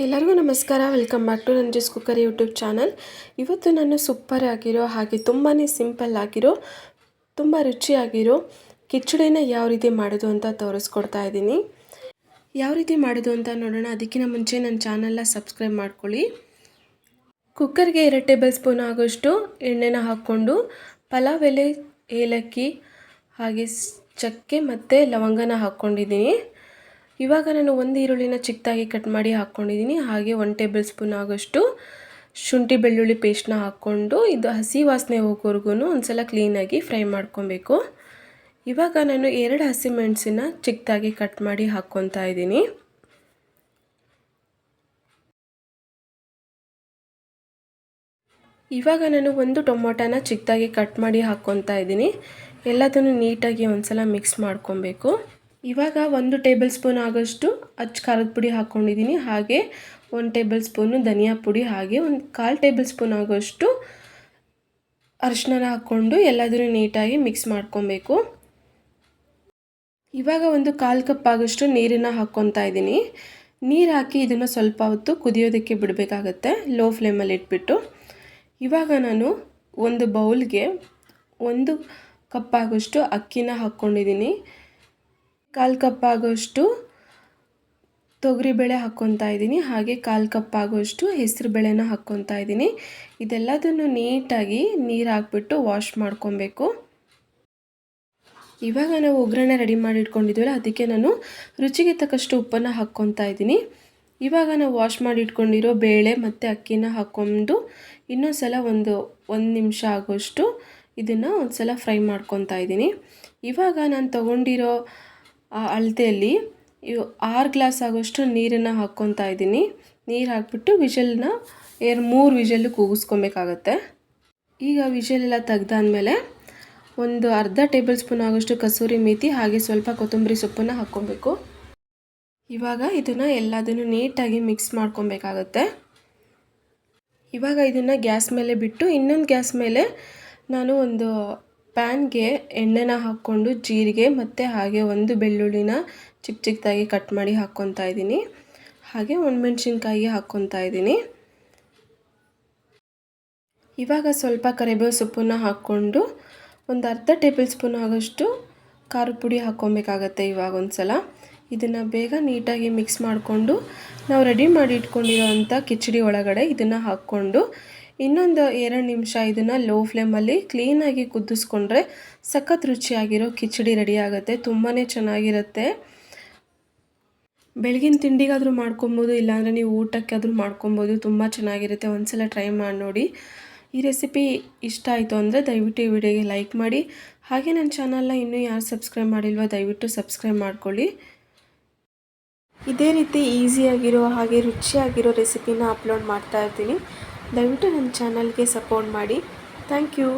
ಎಲ್ಲರಿಗೂ ನಮಸ್ಕಾರ. Welcome back to Ranjis cooker YouTube channel. ಇವತ್ತು ನಾನು ಸೂಪರ್ ಆಗಿರೋ ಹಾಗೆ ತುಂಬಾ ಸಿಂಪಲ್ ಆಗಿರೋ ತುಂಬ ರುಚಿಯಾಗಿರೋ ಕಿಚಡಿನ ಯಾವ ರೀತಿ ಮಾಡೋದು ಅಂತ ತೋರಿಸ್ಕೊಡ್ತಾ ಇದ್ದೀನಿ. ಯಾವ ರೀತಿ ಮಾಡೋದು ಅಂತ ನೋಡೋಣ. ಅದಕ್ಕಿಂತ ಮುಂಚೆ ನನ್ನ ಚಾನಲ್ನ ಸಬ್ಸ್ಕ್ರೈಬ್ ಮಾಡ್ಕೊಳ್ಳಿ. ಕುಕ್ಕರ್ಗೆ 2 ಟೇಬಲ್ ಸ್ಪೂನ್ ಆಗೋಷ್ಟು ಎಣ್ಣೆನ ಹಾಕ್ಕೊಂಡು ಪಲಾವ್ ಎಲೆ, ಏಲಕ್ಕಿ ಹಾಗೆ ಚಕ್ಕೆ ಮತ್ತು ಲವಂಗನ ಹಾಕ್ಕೊಂಡಿದ್ದೀನಿ. ಇವಾಗ ನಾನು ಒಂದು ಈರುಳ್ಳಿನ ಚಿಕ್ಕದಾಗಿ ಕಟ್ ಮಾಡಿ ಹಾಕ್ಕೊಂಡಿದ್ದೀನಿ. ಹಾಗೆ 1 ಟೇಬಲ್ ಸ್ಪೂನ್ ಆಗೋಷ್ಟು ಶುಂಠಿ ಬೆಳ್ಳುಳ್ಳಿ ಪೇಸ್ಟ್ನ ಹಾಕ್ಕೊಂಡು ಇದು ಹಸಿ ವಾಸನೆ ಹೋಗೋವರೆಗೂ ಒಂದ್ಸಲ ಕ್ಲೀನಾಗಿ ಫ್ರೈ ಮಾಡ್ಕೊಬೇಕು. ಇವಾಗ ನಾನು 2 ಹಸಿಮೆಣಸನ್ನ ಚಿಕ್ಕದಾಗಿ ಕಟ್ ಮಾಡಿ ಹಾಕ್ಕೊತಾ ಇದ್ದೀನಿ. ಇವಾಗ ನಾನು 1 ಟೊಮೊಟೊನ ಚಿಕ್ಕದಾಗಿ ಕಟ್ ಮಾಡಿ ಹಾಕ್ಕೊತಾ ಇದ್ದೀನಿ. ಎಲ್ಲದನ್ನು ನೀಟಾಗಿ ಒಂದ್ಸಲ ಮಿಕ್ಸ್ ಮಾಡ್ಕೊಬೇಕು. ಇವಾಗ 1 ಟೇಬಲ್ ಸ್ಪೂನ್ ಆಗೋಷ್ಟು ಅಚ್ಚ ಖಾರದ ಪುಡಿ ಹಾಕ್ಕೊಂಡಿದ್ದೀನಿ. ಹಾಗೆ 1 ಟೇಬಲ್ ಸ್ಪೂನು ಧನಿಯಾ ಪುಡಿ, ಹಾಗೆ 1/4 ಟೇಬಲ್ ಸ್ಪೂನ್ ಆಗೋಷ್ಟು ಅರಿಶಿನ ಹಾಕ್ಕೊಂಡು ಎಲ್ಲದನ್ನು ನೀಟಾಗಿ ಮಿಕ್ಸ್ ಮಾಡ್ಕೊಬೇಕು. ಇವಾಗ 1/4 ಕಪ್ ಆಗೋಷ್ಟು ನೀರನ್ನು ಹಾಕ್ಕೊತಾ ಇದ್ದೀನಿ. ನೀರು ಹಾಕಿ ಇದನ್ನು ಸ್ವಲ್ಪ ಹೊತ್ತು ಕುದಿಯೋದಕ್ಕೆ ಬಿಡಬೇಕಾಗತ್ತೆ, ಲೋ ಫ್ಲೇಮಲ್ಲಿ ಇಟ್ಬಿಟ್ಟು. ಇವಾಗ ನಾನು ಒಂದು ಬೌಲ್ಗೆ 1 ಕಪ್ ಆಗೋಷ್ಟು ಅಕ್ಕಿನ ಹಾಕ್ಕೊಂಡಿದ್ದೀನಿ. 1/4 ಕಪ್ ಆಗೋಷ್ಟು ತೊಗರಿಬೇಳೆ ಹಾಕ್ಕೊತಾ ಇದ್ದೀನಿ. ಹಾಗೆ 1/4 ಕಪ್ ಆಗೋಷ್ಟು ಹೆಸರು ಬೇಳೆನ ಹಾಕ್ಕೊತಾ ಇದ್ದೀನಿ. ಇದೆಲ್ಲದನ್ನು ನೀಟಾಗಿ ನೀರು ಹಾಕ್ಬಿಟ್ಟು ವಾಶ್ ಮಾಡ್ಕೊಬೇಕು. ಇವಾಗ ನಾವು ಒಗ್ಗರಣೆ ರೆಡಿ ಮಾಡಿ ಇಟ್ಕೊಂಡಿದ್ವಲ್ಲ, ಅದಕ್ಕೆ ನಾನು ರುಚಿಗೆ ತಕ್ಕಷ್ಟು ಉಪ್ಪನ್ನು ಹಾಕ್ಕೊತಾ ಇದ್ದೀನಿ. ಇವಾಗ ನಾವು ವಾಶ್ ಮಾಡಿ ಇಟ್ಕೊಂಡಿರೋ ಬೇಳೆ ಮತ್ತು ಅಕ್ಕಿನ ಹಾಕ್ಕೊಂಡು ಇನ್ನೊಂದು ಸಲ ಒಂದು ನಿಮಿಷ ಆಗೋಷ್ಟು ಇದನ್ನು ಒಂದು ಸಲ ಫ್ರೈ ಮಾಡ್ಕೊತಾ ಇದ್ದೀನಿ. ಇವಾಗ ನಾನು ತೊಗೊಂಡಿರೋ ಅಳತೆಯಲ್ಲಿ 6 ಗ್ಲಾಸ್ ಆಗೋಷ್ಟು ನೀರನ್ನು ಹಾಕ್ಕೊತಾ ಇದ್ದೀನಿ. ನೀರು ಹಾಕ್ಬಿಟ್ಟು ವಿಷಲ್ನ 3 ವಿಷಲ್ಲು ಕೂಗಿಸ್ಕೊಬೇಕಾಗತ್ತೆ. ಈಗ ವಿಷಲೆಲ್ಲ ತೆಗ್ದಾದ್ಮೇಲೆ ಒಂದು ಅರ್ಧ ಟೇಬಲ್ ಸ್ಪೂನ್ ಆಗೋಷ್ಟು ಕಸೂರಿ ಮೇಥಿ ಹಾಗೆ ಸ್ವಲ್ಪ ಕೊತ್ತಂಬರಿ ಸೊಪ್ಪನ್ನು ಹಾಕ್ಕೊಬೇಕು. ಇವಾಗ ಇದನ್ನು ಎಲ್ಲದನ್ನು ನೀಟಾಗಿ ಮಿಕ್ಸ್ ಮಾಡ್ಕೊಬೇಕಾಗತ್ತೆ. ಇವಾಗ ಇದನ್ನು ಗ್ಯಾಸ್ ಮೇಲೆ ಬಿಟ್ಟು ಇನ್ನೊಂದು ಗ್ಯಾಸ್ ಮೇಲೆ ನಾನು ಒಂದು ಪ್ಯಾನ್ಗೆ ಎಣ್ಣೆನ ಹಾಕ್ಕೊಂಡು ಜೀರಿಗೆ ಮತ್ತು ಹಾಗೆ 1 ಬೆಳ್ಳುಳ್ಳಿನ ಚಿಕ್ಕದಾಗಿ ಕಟ್ ಮಾಡಿ ಹಾಕ್ಕೊತಾ ಇದ್ದೀನಿ. ಹಾಗೆ 1 ಮೆಣಸಿನ್ಕಾಯಿ ಹಾಕ್ಕೊತಾ ಇದ್ದೀನಿ. ಇವಾಗ ಸ್ವಲ್ಪ ಕರಿಬೇವು ಸೊಪ್ಪನ್ನು ಹಾಕ್ಕೊಂಡು ಒಂದು ಅರ್ಧ ಟೇಬಲ್ ಸ್ಪೂನ್ ಆಗೋಷ್ಟು ಖಾರದ ಪುಡಿ ಹಾಕ್ಕೊಬೇಕಾಗತ್ತೆ. ಇವಾಗ ಒಂದು ಸಲ ಇದನ್ನು ಬೇಗ ನೀಟಾಗಿ ಮಿಕ್ಸ್ ಮಾಡಿಕೊಂಡು ನಾವು ರೆಡಿ ಮಾಡಿ ಇಟ್ಕೊಂಡಿರೋ ಅಂಥ ಕಿಚಡಿ ಒಳಗಡೆ ಇದನ್ನು ಹಾಕ್ಕೊಂಡು ಇನ್ನೊಂದು 2 ನಿಮಿಷ ಇದನ್ನು ಲೋ ಫ್ಲೇಮಲ್ಲಿ ಕ್ಲೀನಾಗಿ ಕುದಿಸ್ಕೊಂಡ್ರೆ ಸಖತ್ ರುಚಿಯಾಗಿರೋ ಕಿಚಡಿ ರೆಡಿ ಆಗುತ್ತೆ. ತುಂಬಾ ಚೆನ್ನಾಗಿರುತ್ತೆ. ಬೆಳಗಿನ ತಿಂಡಿಗಾದರೂ ಮಾಡ್ಕೊಬೋದು, ಇಲ್ಲಾಂದರೆ ನೀವು ಊಟಕ್ಕಾದರೂ ಮಾಡ್ಕೊಬೋದು. ತುಂಬ ಚೆನ್ನಾಗಿರುತ್ತೆ. ಒಂದ್ಸಲ ಟ್ರೈ ಮಾಡಿ ನೋಡಿ. ಈ ರೆಸಿಪಿ ಇಷ್ಟ ಆಯಿತು ಅಂದರೆ ದಯವಿಟ್ಟು ಈ ವಿಡಿಯೋಗೆ ಲೈಕ್ ಮಾಡಿ. ಹಾಗೆ ನನ್ನ ಚಾನಲ್ನ ಇನ್ನೂ ಯಾರು ಸಬ್ಸ್ಕ್ರೈಬ್ ಮಾಡಿಲ್ವೋ ದಯವಿಟ್ಟು ಸಬ್ಸ್ಕ್ರೈಬ್ ಮಾಡ್ಕೊಳ್ಳಿ. ಇದೇ ರೀತಿ ಈಸಿಯಾಗಿರೋ ಹಾಗೆ ರುಚಿಯಾಗಿರೋ ರೆಸಿಪಿನ ಅಪ್ಲೋಡ್ ಮಾಡ್ತಾ ಇರ್ತೀನಿ. ದಯವಿಟ್ಟು ನನ್ನ ಚಾನಲ್ಗೆ ಸಪೋರ್ಟ್ ಮಾಡಿ. Thank you.